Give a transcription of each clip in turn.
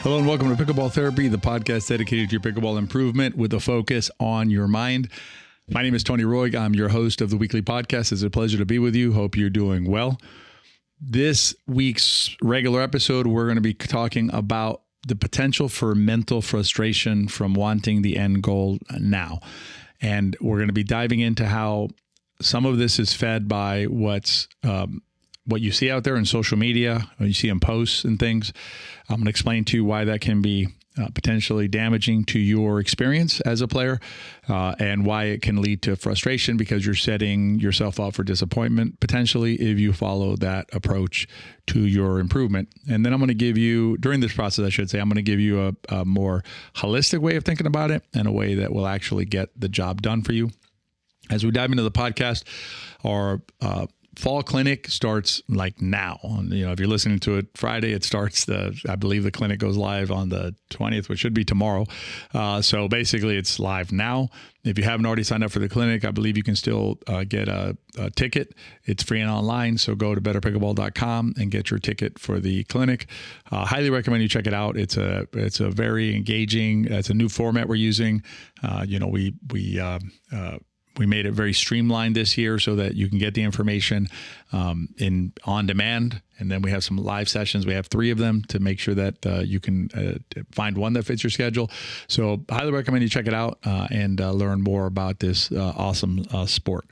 Hello and welcome to Pickleball Therapy, the podcast dedicated to your pickleball improvement with a focus on your mind. My name is Tony Roig. I'm your host of the weekly podcast. It's a pleasure to be with you. Hope you're doing well. This week's regular episode, we're going to be talking about the potential for mental frustration from wanting the end goal now. And we're going to be diving into how some of this is fed by what you see out there in social media, or you see in posts and things. I'm going to explain to you why that can be potentially damaging to your experience as a player, and why it can lead to frustration because you're setting yourself up for disappointment potentially if you follow that approach to your improvement. And then I'm going to give you, during this process, I should say, I'm going to give you a more holistic way of thinking about it and a way that will actually get the job done for you. As we dive into the podcast, our fall clinic starts like now. If you're listening to it Friday, it starts I believe the clinic goes live on the 20th, which should be tomorrow. So basically it's live now. If you haven't already signed up for the clinic, I believe you can still get a ticket. It's free and online. So go to betterpickleball.com and get your ticket for the clinic. Highly recommend you check it out. It's a very engaging, it's a new format we're using. We made it very streamlined this year so that you can get the information on demand. And then we have some live sessions. We have 3 of them to make sure that you can find one that fits your schedule. So highly recommend you check it out and learn more about this awesome sport.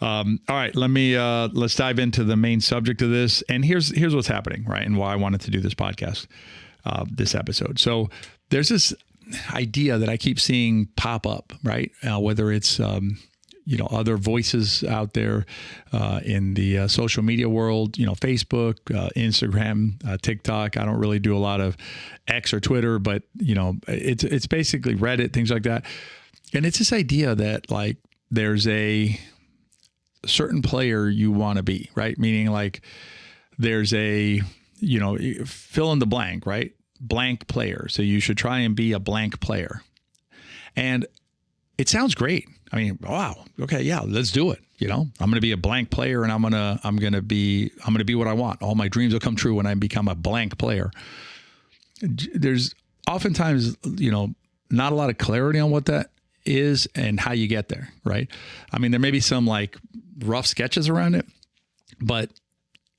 All right, let's dive into the main subject of this. And here's what's happening, right? And why I wanted to do this podcast, this episode. So there's this idea that I keep seeing pop up, right? Whether it's other voices out there in the social media world, Facebook, Instagram, TikTok. I don't really do a lot of X or Twitter, but it's basically Reddit, things like that. And it's this idea that like there's a certain player you want to be, right? Meaning like there's a fill in the blank, right? Blank player. So you should try and be a blank player. And it sounds great. I mean, wow. Okay. Yeah, let's do it. I'm going to be a blank player and I'm going to be what I want. All my dreams will come true when I become a blank player. There's oftentimes, not a lot of clarity on what that is and how you get there. Right. I mean, there may be some like rough sketches around it, but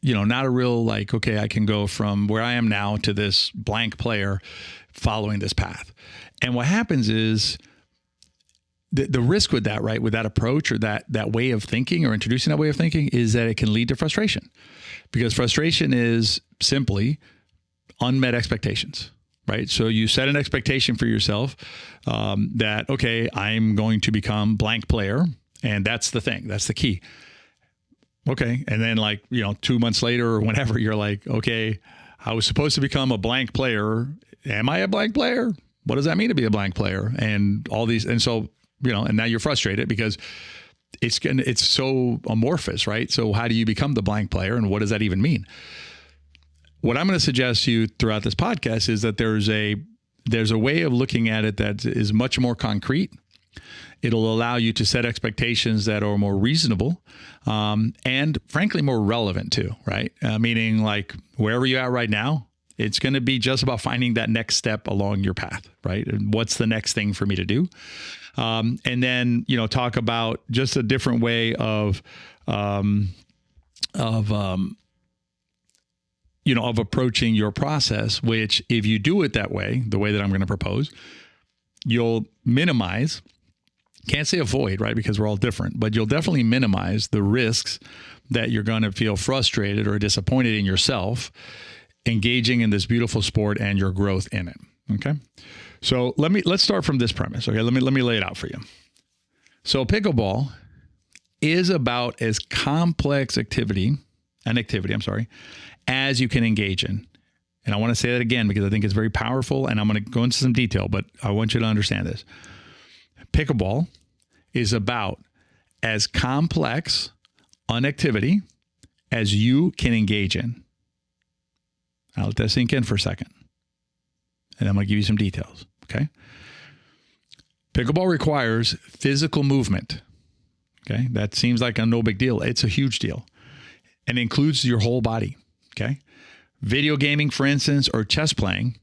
not a real like, okay, I can go from where I am now to this blank player following this path. And what happens is the risk with that, right, with that approach or that way of thinking or introducing that way of thinking is that it can lead to frustration, because frustration is simply unmet expectations, right? So you set an expectation for yourself that, okay, I'm going to become blank player. And that's the thing. That's the key. Okay. And then 2 months later or whenever, you're like, okay, I was supposed to become a blank player. Am I a blank player? What does that mean to be a blank player? And all these, and so, and now you're frustrated because it's so amorphous, right? So how do you become the blank player and what does that even mean? What I'm going to suggest to you throughout this podcast is that there's a way of looking at it that is much more concrete. It'll allow you to set expectations that are more reasonable and frankly, more relevant too, right? Meaning like wherever you're at right now, it's going to be just about finding that next step along your path, right? And what's the next thing for me to do? And then, talk about just a different way of approaching your process, which if you do it that way, the way that I'm going to propose, you'll minimize, can't say avoid, right? Because we're all different, but you'll definitely minimize the risks that you're going to feel frustrated or disappointed in yourself engaging in this beautiful sport and your growth in it. Okay. So let's start from this premise. Okay. Let me lay it out for you. So pickleball is about as complex activity as you can engage in. And I want to say that again, because I think it's very powerful and I'm going to go into some detail, but I want you to understand this. Pickleball is about as complex an activity as you can engage in. I'll let that sink in for a second. And I'm going to give you some details. Okay. Pickleball requires physical movement. Okay. That seems like a no big deal. It's a huge deal and includes your whole body. Okay. Video gaming, for instance, or chess playing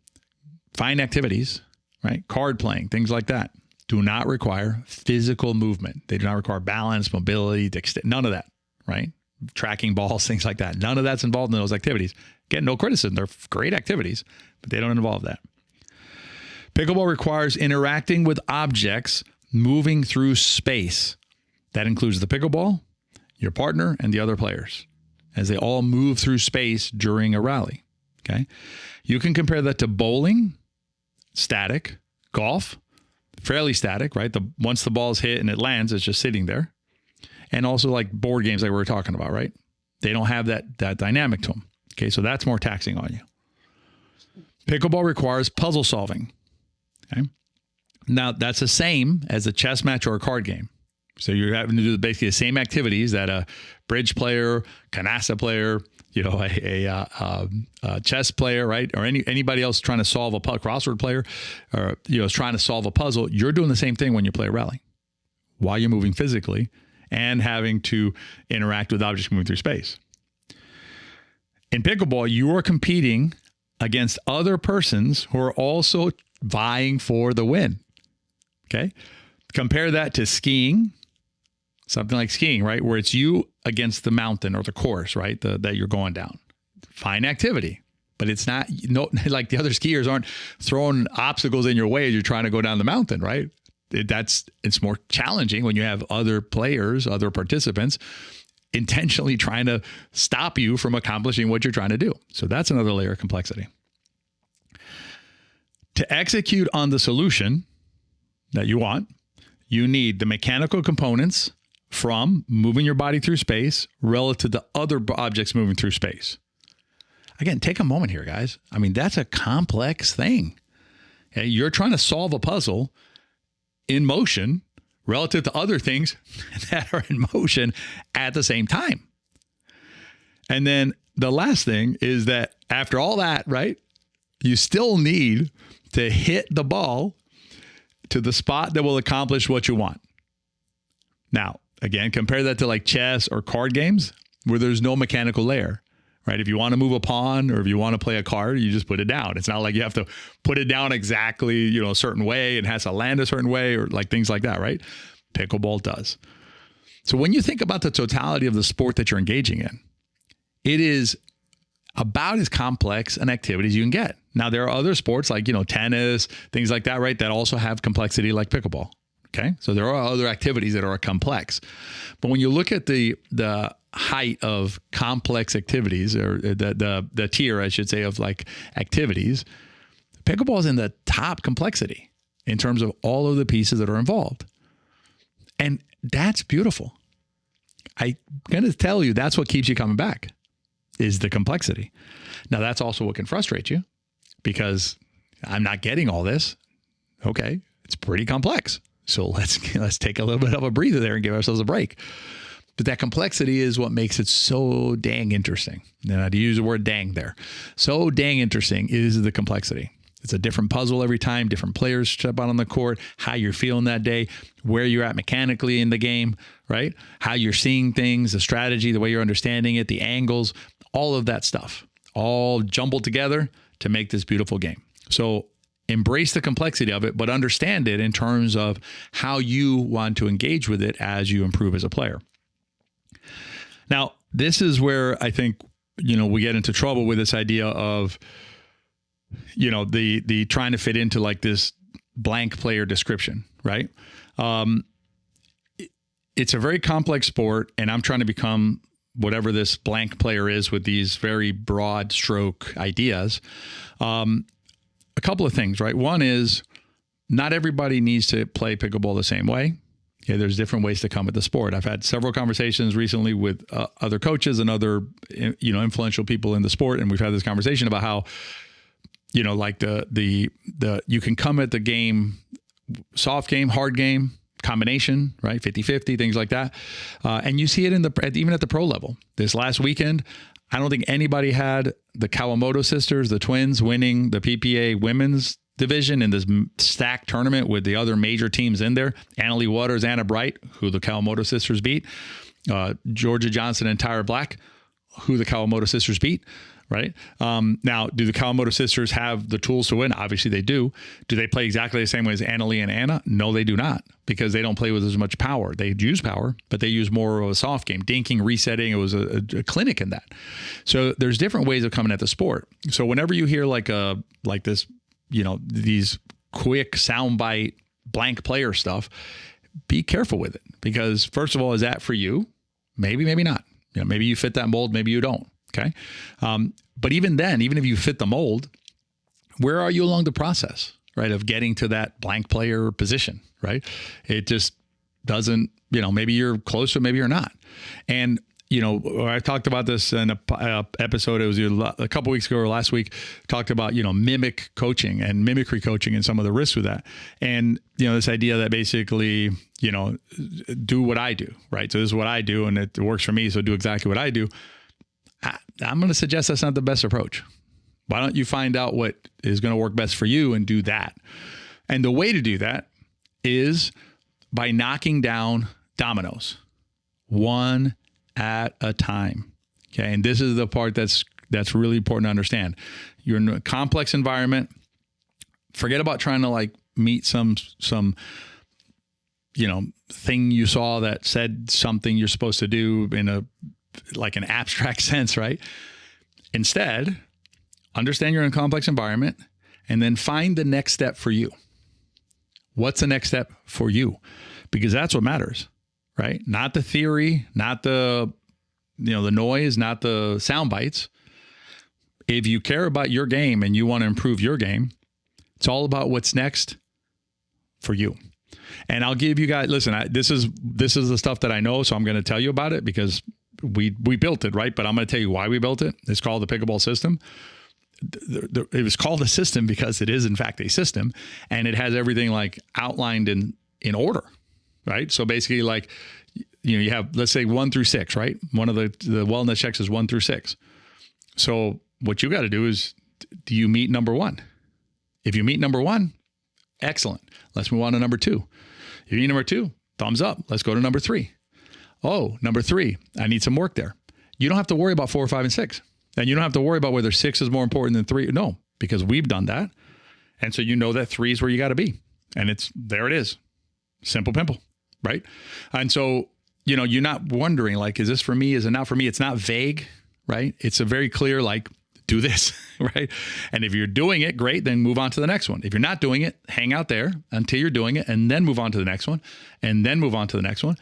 fine activities, right? Card playing, things like that, do not require physical movement. They do not require balance, mobility, none of that, right? Tracking balls, things like that. None of that's involved in those activities. Again, no criticism. They're great activities, but they don't involve that. Pickleball requires interacting with objects moving through space. That includes the pickleball, your partner, and the other players, as they all move through space during a rally. Okay. You can compare that to bowling, static, golf, fairly static, right? Once the ball is hit and it lands, it's just sitting there. And also like board games like we were talking about, right? They don't have that dynamic to them. Okay. So that's more taxing on you. Pickleball requires puzzle solving. Okay. Now that's the same as a chess match or a card game. So you're having to do basically the same activities that a bridge player, canasta player, a chess player, right? Or anybody else trying to solve a crossword player, or is trying to solve a puzzle. You're doing the same thing when you play a rally, while you're moving physically and having to interact with objects moving through space. In pickleball, you are competing against other persons who are also vying for the win. Okay. Compare that to skiing, something like skiing, right? Where it's you against the mountain or the course, right? That you're going down. Fine activity, but it's not, like the other skiers aren't throwing obstacles in your way as you're trying to go down the mountain, right? It's more challenging when you have other players, other participants intentionally trying to stop you from accomplishing what you're trying to do. So that's another layer of complexity. To execute on the solution that you want, you need the mechanical components from moving your body through space relative to other objects moving through space. Again, take a moment here, guys. I mean, that's a complex thing. Okay? You're trying to solve a puzzle in motion relative to other things that are in motion at the same time. And then the last thing is that after all that, right, you still need to hit the ball to the spot that will accomplish what you want. Now, again, compare that to like chess or card games where there's no mechanical layer, right? If you want to move a pawn or if you want to play a card, you just put it down. It's not like you have to put it down exactly, a certain way and has to land a certain way or like things like that, right? Pickleball does. So when you think about the totality of the sport that you're engaging in, it is about as complex an activity as you can get. Now, there are other sports like, tennis, things like that, right? That also have complexity like pickleball. Okay. So there are other activities that are complex. But when you look at the height of complex activities, or the tier, I should say, of like activities, pickleball is in the top complexity in terms of all of the pieces that are involved. And that's beautiful. I'm going to tell you, that's what keeps you coming back, is the complexity. Now, that's also what can frustrate you, because I'm not getting all this. Okay. It's pretty complex. So let's take a little bit of a breather there and give ourselves a break. But that complexity is what makes it so dang interesting. And I'd use the word dang there. So dang interesting is the complexity. It's a different puzzle every time, different players step out on the court, how you're feeling that day, where you're at mechanically in the game, right? How you're seeing things, the strategy, the way you're understanding it, the angles, all of that stuff, all jumbled together to make this beautiful game. So embrace the complexity of it, but understand it in terms of how you want to engage with it as you improve as a player. Now, this is where I think, we get into trouble with this idea of, the trying to fit into like this blank player description, right? It's a very complex sport, and I'm trying to become whatever this blank player is with these very broad stroke ideas. A couple of things, right? One is not everybody needs to play pickleball the same way. Okay, there's different ways to come at the sport. I've had several conversations recently with other coaches and other, influential people in the sport. And we've had this conversation about how, like the you can come at the game, soft game, hard game, combination, right? 50-50, things like that. And you see it even at the pro level. This last weekend, I don't think anybody had the Kawamoto sisters, the twins, winning the PPA women's division in this stacked tournament with the other major teams in there. Annalie Waters, Anna Bright, who the Kawamoto sisters beat. Georgia Johnson and Tyra Black, who the Kawamoto sisters beat. right? Now, do the Kawamoto sisters have the tools to win? Obviously they do. Do they play exactly the same way as Annalie and Anna? No, they do not, because they don't play with as much power. They use power, but they use more of a soft game, dinking, resetting. It was a clinic in that. So there's different ways of coming at the sport. So whenever you hear like this, these quick soundbite blank player stuff, be careful with it, because first of all, is that for you? Maybe, maybe not. Maybe you fit that mold, maybe you don't. Okay. But even then, even if you fit the mold, where are you along the process, right, of getting to that blank player position, right? It just doesn't, maybe you're closer, maybe you're not. And, I talked about this in a episode, it was a couple weeks ago or last week, talked about, mimic coaching and mimicry coaching and some of the risks with that. And, this idea that basically, do what I do, right? So this is what I do and it works for me. So do exactly what I do. I'm going to suggest that's not the best approach. Why don't you find out what is going to work best for you and do that? And the way to do that is by knocking down dominoes one at a time. Okay. And this is the part that's really important to understand. You're in a complex environment. Forget about trying to meet some thing you saw that said something you're supposed to do in an abstract sense, right? Instead, understand you're in a complex environment and then find the next step for you. What's the next step for you? Because that's what matters, right? Not the theory, not the noise, not the sound bites. If you care about your game and you want to improve your game, it's all about what's next for you. And I'll give you guys, listen, this is the stuff that I know, so I'm going to tell you about it because we built it, right? But I'm going to tell you why we built it. It's called the Pickleball system. It was called a system because it is in fact a system, and it has everything outlined in order, right? So basically you have, let's say 1 through 6, right? One of the wellness checks is 1 through 6. So what you got to do is, do you meet number 1? If you meet number 1, excellent. Let's move on to number 2. If you meet number 2, thumbs up. Let's go to number 3. Oh, number 3, I need some work there. You don't have to worry about 4, 5, and 6. And you don't have to worry about whether 6 is more important than 3. No, because we've done that. And so that 3 is where you got to be. And there it is. Simple pimple, right? And so, you're not wondering is this for me? Is it not for me? It's not vague, right? It's a very clear, do this, right? And if you're doing it, great, then move on to the next one. If you're not doing it, hang out there until you're doing it and then move on to the next one and then move on to the next one.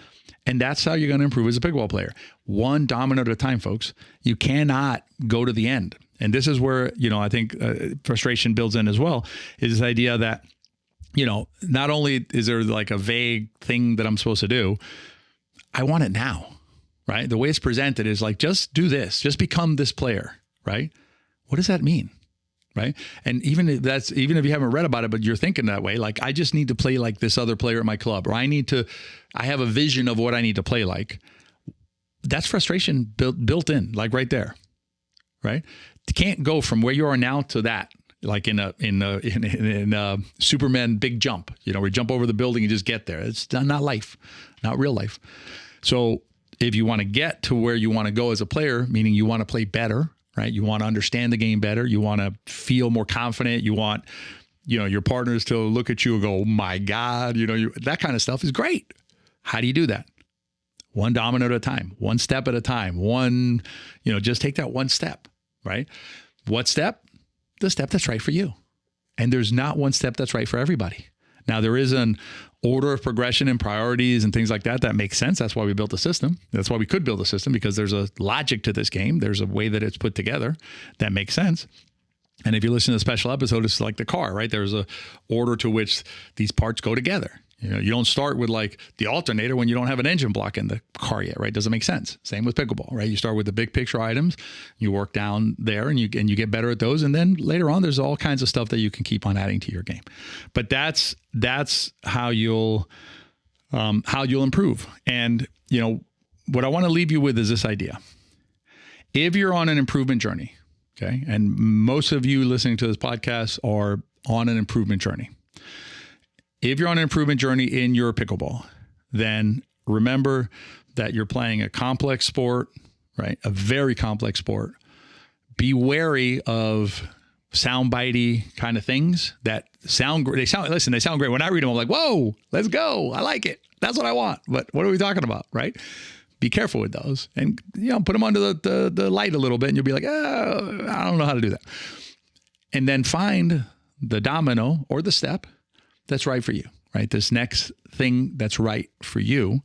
And that's how you're going to improve as a pickleball player. One domino at a time, folks. You cannot go to the end. And this is where, I think frustration builds in as well, is this idea that, not only is there a vague thing that I'm supposed to do, I want it now, right? The way it's presented is just do this, just become this player, right? What does that mean? Right. And even if you haven't read about it, but you're thinking that way, I just need to play like this other player at my club, or I have a vision of what I need to play like. That's frustration built in, right there. Right. You can't go from where you are now to that, in a Superman big jump, where you jump over the building and just get there. It's not life, not real life. So if you want to get to where you want to go as a player, meaning you want to play better, right? You want to understand the game better. You want to feel more confident. You want, your partners to look at you and go, oh my God, that kind of stuff is great. How do you do that? One domino at a time, one step at a time, just take that one step, right? What step? The step that's right for you. And there's not one step that's right for everybody. Now, there is an order of progression and priorities and things like that. That makes sense. That's why we built a system. That's why we could build a system, because there's a logic to this game. There's a way that it's put together that makes sense. And if you listen to the special episode, it's like the car, right? There's a order to which these parts go together. You don't start with the alternator when you don't have an engine block in the car yet, right? Doesn't make sense. Same with pickleball, right? You start with the big picture items, you work down there and you get better at those. And then later on, there's all kinds of stuff that you can keep on adding to your game. But that's how you'll improve. And, what I want to leave you with is this idea. If you're on an improvement journey, okay, and most of you listening to this podcast are on an improvement journey. If you're on an improvement journey in your pickleball, then remember that you're playing a complex sport, right? A very complex sport be wary of soundbitey kind of things that sound great. They sound great. When I read them, I'm like, whoa, let's go. I like it. That's what I want. But what are we talking about, right? Be careful with those and, put them under the light a little bit and you'll be like, oh, I don't know how to do that. And then find the domino or the step that's right for you, right? This next thing that's right for you.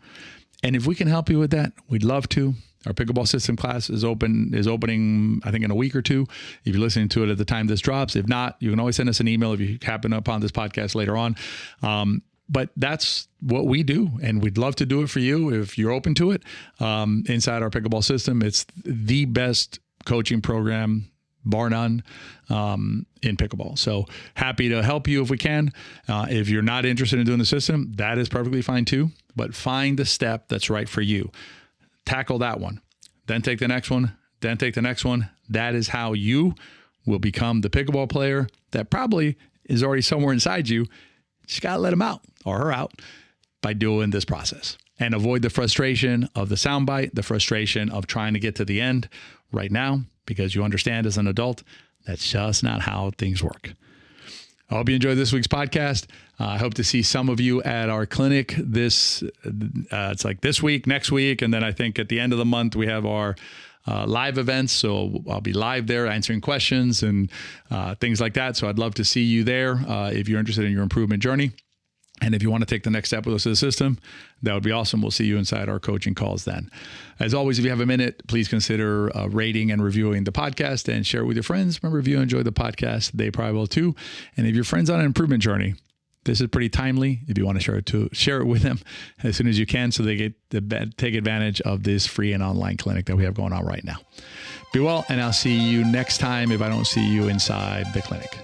And if we can help you with that, we'd love to. Our pickleball system class is opening, I think, in a week or two. If you're listening to it at the time this drops, if not, you can always send us an email if you happen upon this podcast later on. But that's what we do, and we'd love to do it for you if you're open to it. Inside our pickleball system, it's the best coaching program, bar none, in pickleball. So happy to help you if we can. If you're not interested in doing the system, that is perfectly fine too. But find the step that's right for you. Tackle that one, then take the next one, then take the next one. That is how you will become the pickleball player that probably is already somewhere inside you. Just got to let him out or her out by doing this process, and avoid the frustration of the soundbite, the frustration of trying to get to the end right now, because you understand as an adult, that's just not how things work. I hope you enjoyed this week's podcast. I hope to see some of you at our clinic it's like this week, next week. And then I think at the end of the month, we have our live events. So I'll be live there answering questions and things like that. So I'd love to see you there if you're interested in your improvement journey. And if you want to take the next step with us to the system, that would be awesome. We'll see you inside our coaching calls then. As always, if you have a minute, please consider rating and reviewing the podcast and share it with your friends. Remember, if you enjoy the podcast, they probably will too. And if your friend's on an improvement journey, this is pretty timely. If you want to share it with them as soon as you can so they take advantage of this free and online clinic that we have going on right now. Be well, and I'll see you next time if I don't see you inside the clinic.